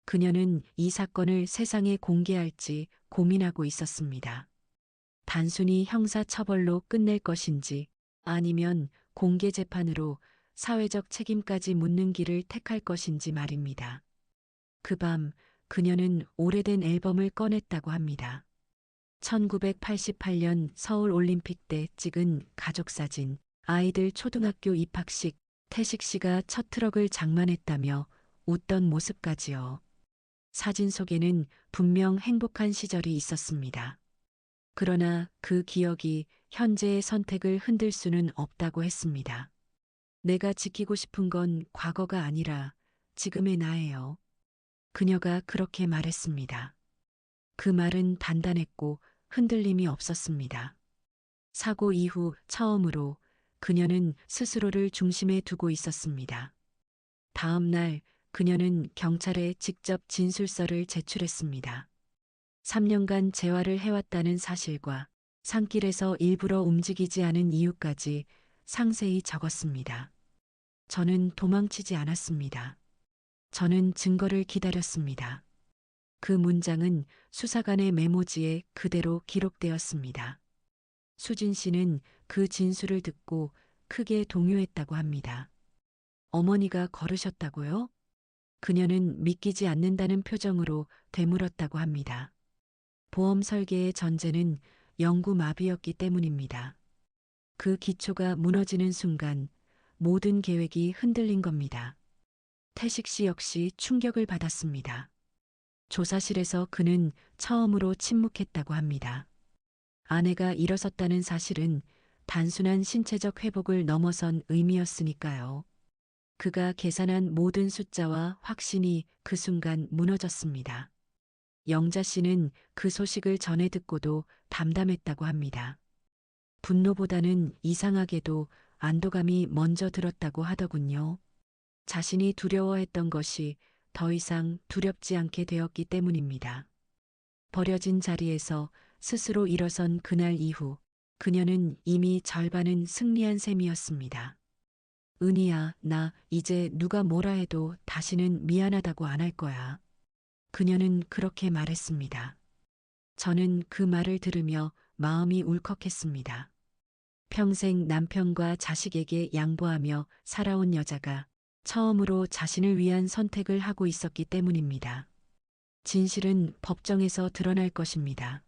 그녀는 이 사건을 세상에 공개할지 고민하고 있었습니다. 단순히 형사처벌로 끝낼 것인지 아니면 공개 재판으로 사회적 책임까지 묻는 길을 택할 것인지 말입니다. 그 밤 그녀는 오래된 앨범을 꺼냈다고 합니다. 1988년 서울 올림픽 때 찍은 가족사진, 아이들 초등학교 입학식, 태식 씨가 첫 트럭을 장만했다며 웃던 모습까지요. 사진 속에는 분명 행복한 시절이 있었습니다. 그러나 그 기억이 현재의 선택을 흔들 수는 없다고 했습니다. 내가 지키고 싶은 건 과거가 아니라 지금의 나예요. 그녀가 그렇게 말했습니다. 그 말은 단단했고 흔들림이 없었습니다. 사고 이후 처음으로 그녀는 스스로를 중심에 두고 있었습니다. 다음 날 그녀는 경찰에 직접 진술서를 제출했습니다. 3년간 재활을 해왔다는 사실과 산길에서 일부러 움직이지 않은 이유까지 상세히 적었습니다. 저는 도망치지 않았습니다. 저는 증거를 기다렸습니다. 그 문장은 수사관의 메모지에 그대로 기록되었습니다. 수진 씨는 그 진술을 듣고 크게 동요했다고 합니다. 어머니가 걸으셨다고요? 그녀는 믿기지 않는다는 표정으로 되물었다고 합니다. 보험 설계의 전제는 영구마비였기 때문입니다. 그 기초가 무너지는 순간 모든 계획이 흔들린 겁니다. 태식 씨 역시 충격을 받았습니다. 조사실에서 그는 처음으로 침묵했다고 합니다. 아내가 일어섰다는 사실은 단순한 신체적 회복을 넘어선 의미였으니까요. 그가 계산한 모든 숫자와 확신이 그 순간 무너졌습니다. 영자 씨는 그 소식을 전해 듣고도 담담했다고 합니다. 분노보다는 이상하게도 안도감이 먼저 들었다고 하더군요. 자신이 두려워했던 것이 더 이상 두렵지 않게 되었기 때문입니다. 버려진 자리에서 스스로 일어선 그날 이후 그녀는 이미 절반은 승리한 셈이었습니다. 은희야, 나 이제 누가 뭐라 해도 다시는 미안하다고 안 할 거야. 그녀는 그렇게 말했습니다. 저는 그 말을 들으며 마음이 울컥했습니다. 평생 남편과 자식에게 양보하며 살아온 여자가 처음으로 자신을 위한 선택을 하고 있었기 때문입니다. 진실은 법정에서 드러날 것입니다.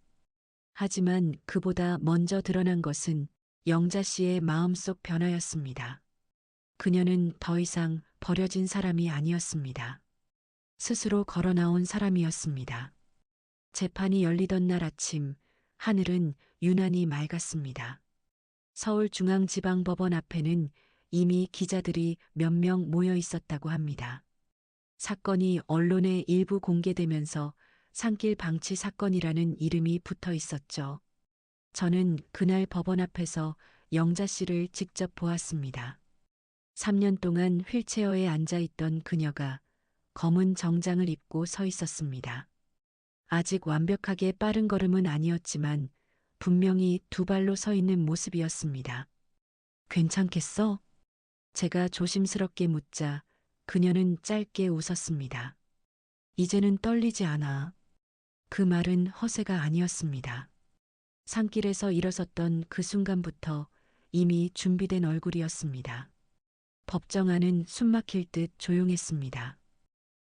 하지만 그보다 먼저 드러난 것은 영자 씨의 마음속 변화였습니다. 그녀는 더 이상 버려진 사람이 아니었습니다. 스스로 걸어 나온 사람이었습니다. 재판이 열리던 날 아침, 하늘은 유난히 맑았습니다. 서울중앙지방법원 앞에는 이미 기자들이 몇 명 모여 있었다고 합니다. 사건이 언론에 일부 공개되면서 산길 방치 사건이라는 이름이 붙어 있었죠. 저는 그날 법원 앞에서 영자 씨를 직접 보았습니다. 3년 동안 휠체어에 앉아 있던 그녀가 검은 정장을 입고 서 있었습니다. 아직 완벽하게 빠른 걸음은 아니었지만 분명히 두 발로 서 있는 모습이었습니다. 괜찮겠어? 제가 조심스럽게 묻자 그녀는 짧게 웃었습니다. 이제는 떨리지 않아. 그 말은 허세가 아니었습니다. 산길에서 일어섰던 그 순간부터 이미 준비된 얼굴이었습니다. 법정 안은 숨막힐 듯 조용했습니다.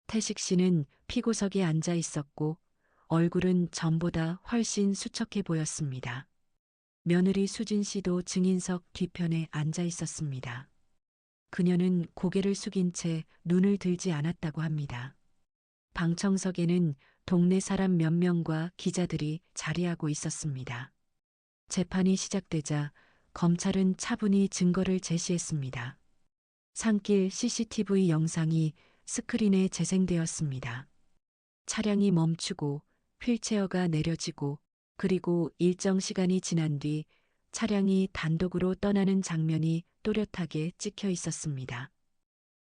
태식 씨는 피고석에 앉아 있었고 얼굴은 전보다 훨씬 수척해 보였습니다. 며느리 수진 씨도 증인석 뒤편에 앉아 있었습니다. 그녀는 고개를 숙인 채 눈을 들지 않았다고 합니다. 방청석에는 동네 사람 몇 명과 기자들이 자리하고 있었습니다. 재판이 시작되자 검찰은 차분히 증거를 제시했습니다. 산길 CCTV 영상이 스크린에 재생되었습니다. 차량이 멈추고 휠체어가 내려지고 그리고 일정 시간이 지난 뒤 차량이 단독으로 떠나는 장면이 또렷하게 찍혀 있었습니다.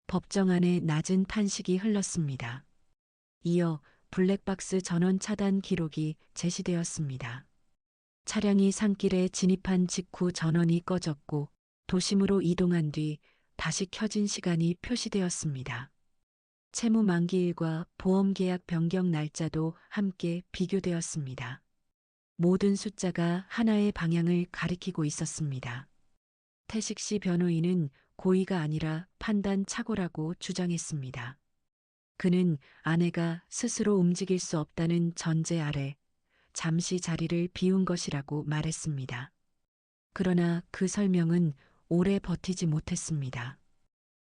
법정 안에 낮은 탄식이 흘렀습니다. 이어 블랙박스 전원 차단 기록이 제시되었습니다. 차량이 산길에 진입한 직후 전원이 꺼졌고 도심으로 이동한 뒤 다시 켜진 시간이 표시되었습니다. 채무 만기일과 보험 계약 변경 날짜도 함께 비교되었습니다. 모든 숫자가 하나의 방향을 가리키고 있었습니다. 태식 씨 변호인은 고의가 아니라 판단 착오라고 주장했습니다. 그는 아내가 스스로 움직일 수 없다는 전제 아래 잠시 자리를 비운 것이라고 말했습니다. 그러나 그 설명은 오래 버티지 못했습니다.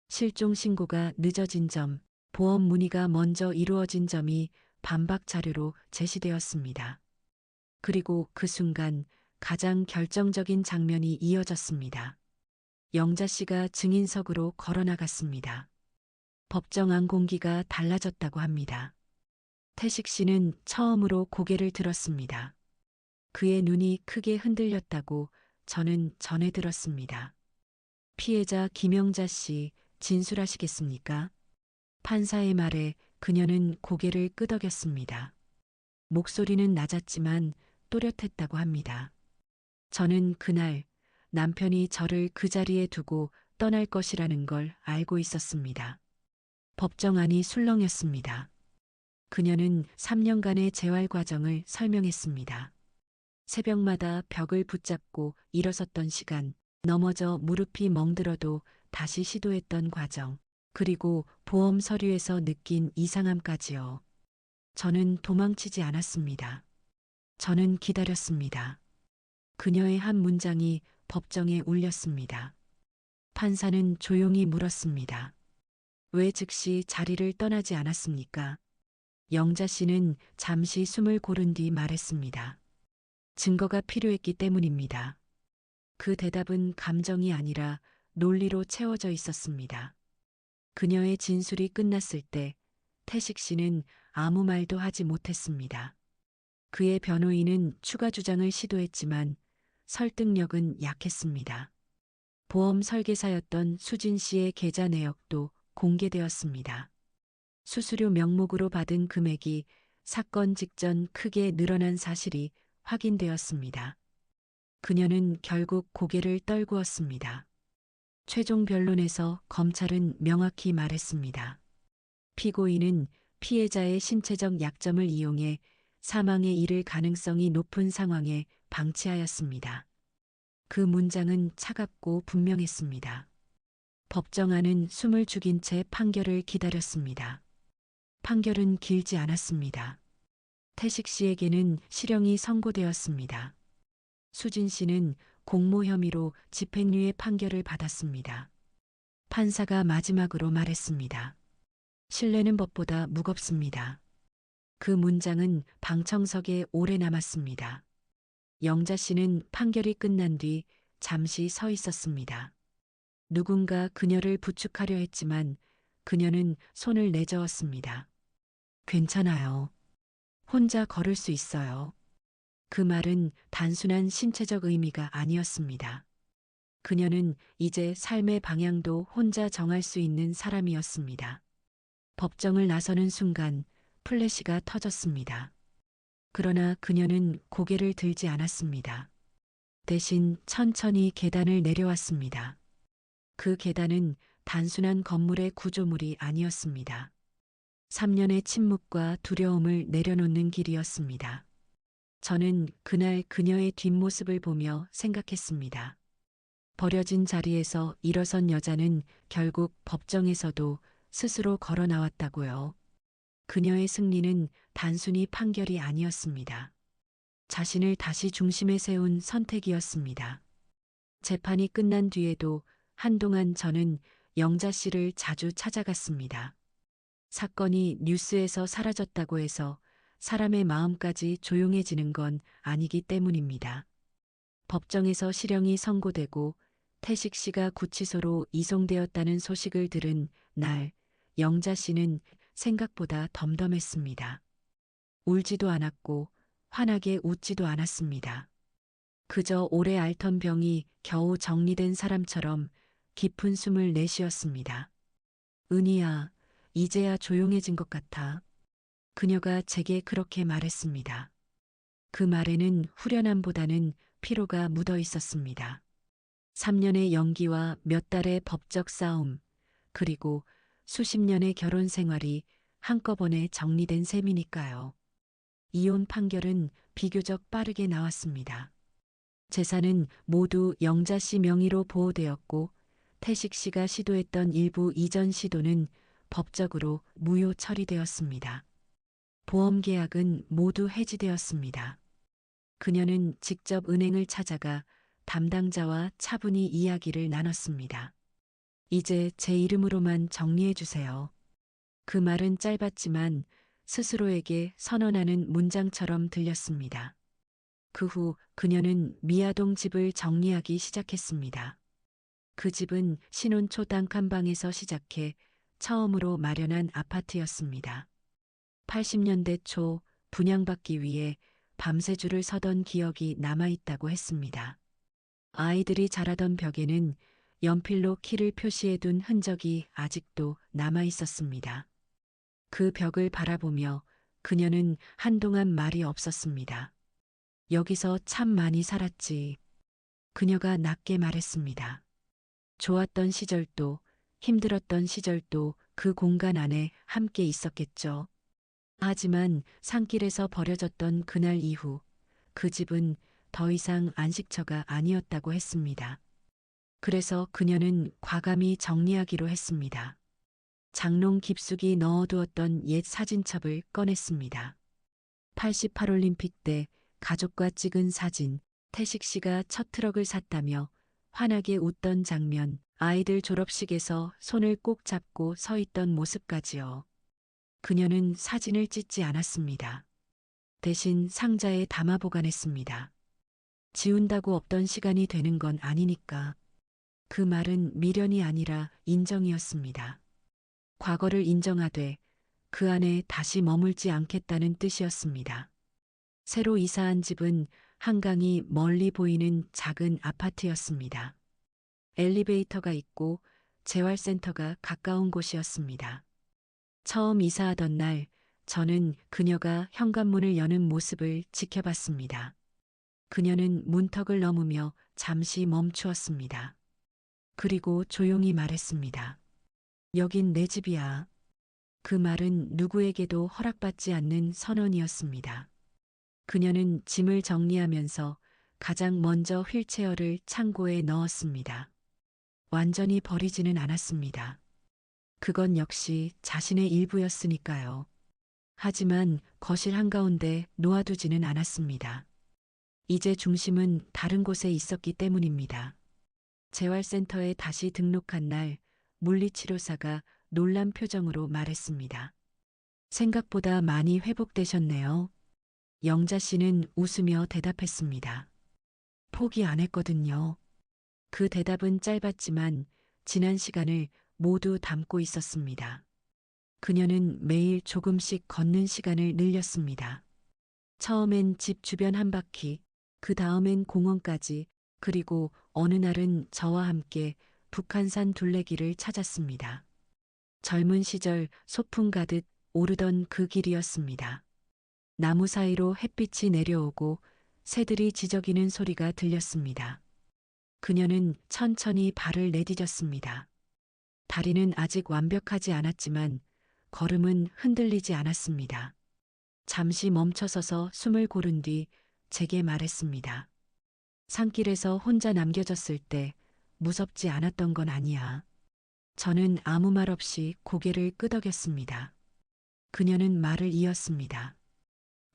실종 신고가 늦어진 점, 보험 문의가 먼저 이루어진 점이 반박 자료로 제시되었습니다. 그리고 그 순간 가장 결정적인 장면이 이어졌습니다. 영자 씨가 증인석으로 걸어나갔습니다. 법정 안 공기가 달라졌다고 합니다. 태식 씨는 처음으로 고개를 들었습니다. 그의 눈이 크게 흔들렸다고 저는 전해 들었습니다. 피해자 김영자 씨 진술하시겠습니까? 판사의 말에 그녀는 고개를 끄덕였습니다. 목소리는 낮았지만 또렷했다고 합니다. 저는 그날 남편이 저를 그 자리에 두고 떠날 것이라는 걸 알고 있었습니다. 법정안이 술렁였습니다. 그녀는 3년간의 재활 과정을 설명했습니다. 새벽마다 벽을 붙잡고 일어섰던 시간, 넘어져 무릎이 멍들어도 다시 시도했던 과정, 그리고 보험 서류에서 느낀 이상함까지요. 저는 도망치지 않았습니다. 저는 기다렸습니다. 그녀의 한 문장이 법정에 울렸습니다. 판사는 조용히 물었습니다. 왜 즉시 자리를 떠나지 않았습니까? 영자 씨는 잠시 숨을 고른 뒤 말했습니다. 증거가 필요했기 때문입니다. 그 대답은 감정이 아니라 논리로 채워져 있었습니다. 그녀의 진술이 끝났을 때 태식 씨는 아무 말도 하지 못했습니다. 그의 변호인은 추가 주장을 시도했지만 설득력은 약했습니다. 보험 설계사였던 수진 씨의 계좌 내역도 공개되었습니다. 수수료 명목으로 받은 금액이 사건 직전 크게 늘어난 사실이 확인되었습니다. 그녀는 결국 고개를 떨구었습니다. 최종 변론에서 검찰은 명확히 말했습니다. 피고인은 피해자의 신체적 약점을 이용해 사망에 이를 가능성이 높은 상황에 방치하였습니다. 그 문장은 차갑고 분명했습니다. 법정안은 숨을 죽인 채 판결을 기다렸습니다. 판결은 길지 않았습니다. 태식 씨에게는 실형이 선고되었습니다. 수진 씨는 공모 혐의로 집행유예 판결을 받았습니다. 판사가 마지막으로 말했습니다. 신뢰는 법보다 무겁습니다. 그 문장은 방청석에 오래 남았습니다. 영자 씨는 판결이 끝난 뒤 잠시 서 있었습니다. 누군가 그녀를 부축하려 했지만 그녀는 손을 내저었습니다. 괜찮아요. 혼자 걸을 수 있어요. 그 말은 단순한 신체적 의미가 아니었습니다. 그녀는 이제 삶의 방향도 혼자 정할 수 있는 사람이었습니다. 법정을 나서는 순간 플래시가 터졌습니다. 그러나 그녀는 고개를 들지 않았습니다. 대신 천천히 계단을 내려왔습니다. 그 계단은 단순한 건물의 구조물이 아니었습니다. 3년의 침묵과 두려움을 내려놓는 길이었습니다. 저는 그날 그녀의 뒷모습을 보며 생각했습니다. 버려진 자리에서 일어선 여자는 결국 법정에서도 스스로 걸어 나왔다고요. 그녀의 승리는 단순히 판결이 아니었습니다. 자신을 다시 중심에 세운 선택이었습니다. 재판이 끝난 뒤에도 한동안 저는 영자 씨를 자주 찾아갔습니다. 사건이 뉴스에서 사라졌다고 해서 사람의 마음까지 조용해지는 건 아니기 때문입니다. 법정에서 실형이 선고되고 태식 씨가 구치소로 이송되었다는 소식을 들은 날, 영자 씨는 생각보다 덤덤했습니다. 울지도 않았고 환하게 웃지도 않았습니다. 그저 오래 앓던 병이 겨우 정리된 사람처럼 깊은 숨을 내쉬었습니다. 은희야, 이제야 조용해진 것 같아. 그녀가 제게 그렇게 말했습니다. 그 말에는 후련함보다는 피로가 묻어 있었습니다. 3년의 연기와 몇 달의 법적 싸움, 그리고 수십 년의 결혼 생활이 한꺼번에 정리된 셈이니까요. 이혼 판결은 비교적 빠르게 나왔습니다. 재산은 모두 영자 씨 명의로 보호되었고 태식 씨가 시도했던 일부 이전 시도는 법적으로 무효 처리되었습니다. 보험 계약은 모두 해지되었습니다. 그녀는 직접 은행을 찾아가 담당자와 차분히 이야기를 나눴습니다. 이제 제 이름으로만 정리해 주세요. 그 말은 짧았지만 스스로에게 선언하는 문장처럼 들렸습니다. 그 후 그녀는 미아동 집을 정리하기 시작했습니다. 그 집은 신혼초 단칸방에서 시작해 처음으로 마련한 아파트였습니다. 80년대 초 분양받기 위해 밤새 줄을 서던 기억이 남아있다고 했습니다. 아이들이 자라던 벽에는 연필로 키를 표시해둔 흔적이 아직도 남아있었습니다. 그 벽을 바라보며 그녀는 한동안 말이 없었습니다. 여기서 참 많이 살았지. 그녀가 낮게 말했습니다. 좋았던 시절도 힘들었던 시절도 그 공간 안에 함께 있었겠죠. 하지만 산길에서 버려졌던 그날 이후 그 집은 더 이상 안식처가 아니었다고 했습니다. 그래서 그녀는 과감히 정리하기로 했습니다. 장롱 깊숙이 넣어두었던 옛 사진첩을 꺼냈습니다. 88올림픽 때 가족과 찍은 사진, 태식 씨가 첫 트럭을 샀다며 환하게 웃던 장면, 아이들 졸업식에서 손을 꼭 잡고 서 있던 모습까지요. 그녀는 사진을 찢지 않았습니다. 대신 상자에 담아 보관했습니다. 지운다고 없던 시간이 되는 건 아니니까. 그 말은 미련이 아니라 인정이었습니다. 과거를 인정하되 그 안에 다시 머물지 않겠다는 뜻이었습니다. 새로 이사한 집은 한강이 멀리 보이는 작은 아파트였습니다. 엘리베이터가 있고 재활센터가 가까운 곳이었습니다. 처음 이사하던 날 저는 그녀가 현관문을 여는 모습을 지켜봤습니다. 그녀는 문턱을 넘으며 잠시 멈추었습니다. 그리고 조용히 말했습니다. 여긴 내 집이야. 그 말은 누구에게도 허락받지 않는 선언이었습니다. 그녀는 짐을 정리하면서 가장 먼저 휠체어를 창고에 넣었습니다. 완전히 버리지는 않았습니다. 그건 역시 자신의 일부였으니까요. 하지만 거실 한가운데 놓아두지는 않았습니다. 이제 중심은 다른 곳에 있었기 때문입니다. 재활센터에 다시 등록한 날 물리치료사가 놀란 표정으로 말했습니다. 생각보다 많이 회복되셨네요. 영자 씨는 웃으며 대답했습니다. 포기 안 했거든요. 그 대답은 짧았지만 지난 시간을 모두 담고 있었습니다. 그녀는 매일 조금씩 걷는 시간을 늘렸습니다. 처음엔 집 주변 한 바퀴, 그 다음엔 공원까지, 그리고 어느 날은 저와 함께 북한산 둘레길을 찾았습니다. 젊은 시절 소풍 가듯 오르던 그 길이었습니다. 나무 사이로 햇빛이 내려오고 새들이 지저귀는 소리가 들렸습니다. 그녀는 천천히 발을 내디뎠습니다. 다리는 아직 완벽하지 않았지만 걸음은 흔들리지 않았습니다. 잠시 멈춰서서 숨을 고른 뒤 제게 말했습니다. 산길에서 혼자 남겨졌을 때 무섭지 않았던 건 아니야. 저는 아무 말 없이 고개를 끄덕였습니다. 그녀는 말을 이었습니다.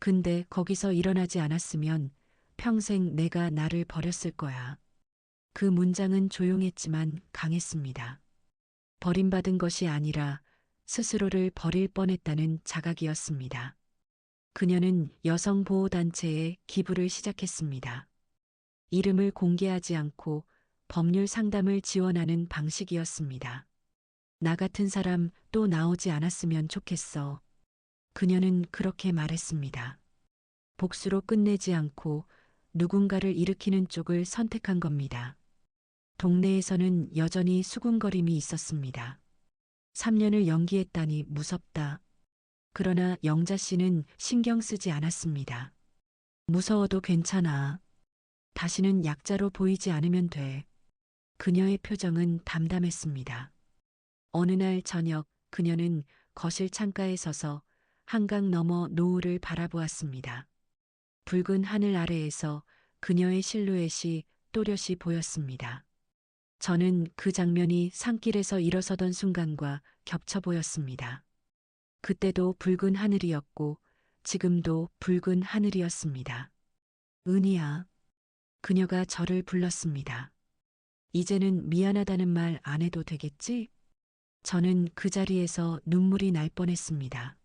근데 거기서 일어나지 않았으면 평생 내가 나를 버렸을 거야. 그 문장은 조용했지만 강했습니다. 버림받은 것이 아니라 스스로를 버릴 뻔했다는 자각이었습니다. 그녀는 여성보호단체에 기부를 시작했습니다. 이름을 공개하지 않고 법률 상담을 지원하는 방식이었습니다. 나 같은 사람 또 나오지 않았으면 좋겠어. 그녀는 그렇게 말했습니다. 복수로 끝내지 않고 누군가를 일으키는 쪽을 선택한 겁니다. 동네에서는 여전히 수군거림이 있었습니다. 3년을 연기했다니 무섭다. 그러나 영자 씨는 신경 쓰지 않았습니다. 무서워도 괜찮아. 다시는 약자로 보이지 않으면 돼. 그녀의 표정은 담담했습니다. 어느 날 저녁 그녀는 거실 창가에 서서 한강 너머 노을을 바라보았습니다. 붉은 하늘 아래에서 그녀의 실루엣이 또렷이 보였습니다. 저는 그 장면이 산길에서 일어서던 순간과 겹쳐 보였습니다. 그때도 붉은 하늘이었고 지금도 붉은 하늘이었습니다. 은희야. 그녀가 저를 불렀습니다. 이제는 미안하다는 말 안 해도 되겠지? 저는 그 자리에서 눈물이 날 뻔했습니다.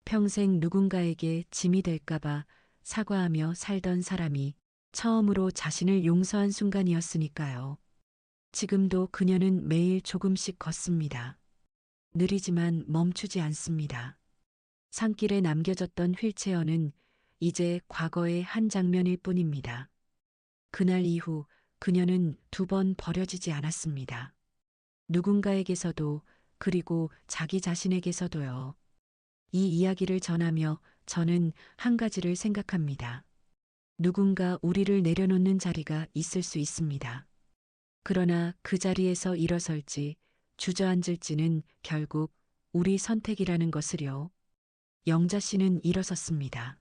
평생 누군가에게 짐이 될까봐 사과하며 살던 사람이 처음으로 자신을 용서한 순간이었으니까요. 지금도 그녀는 매일 조금씩 걷습니다. 느리지만 멈추지 않습니다. 산길에 남겨졌던 휠체어는 이제 과거의 한 장면일 뿐입니다. 그날 이후 그녀는 2번 버려지지 않았습니다. 누군가에게서도 그리고 자기 자신에게서도요. 이 이야기를 전하며 저는 한 가지를 생각합니다. 누군가 우리를 내려놓는 자리가 있을 수 있습니다. 그러나 그 자리에서 일어설지 주저앉을지는 결국 우리 선택이라는 것을요. 영자 씨는 일어섰습니다.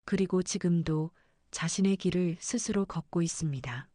그리고 지금도 자신의 길을 스스로 걷고 있습니다.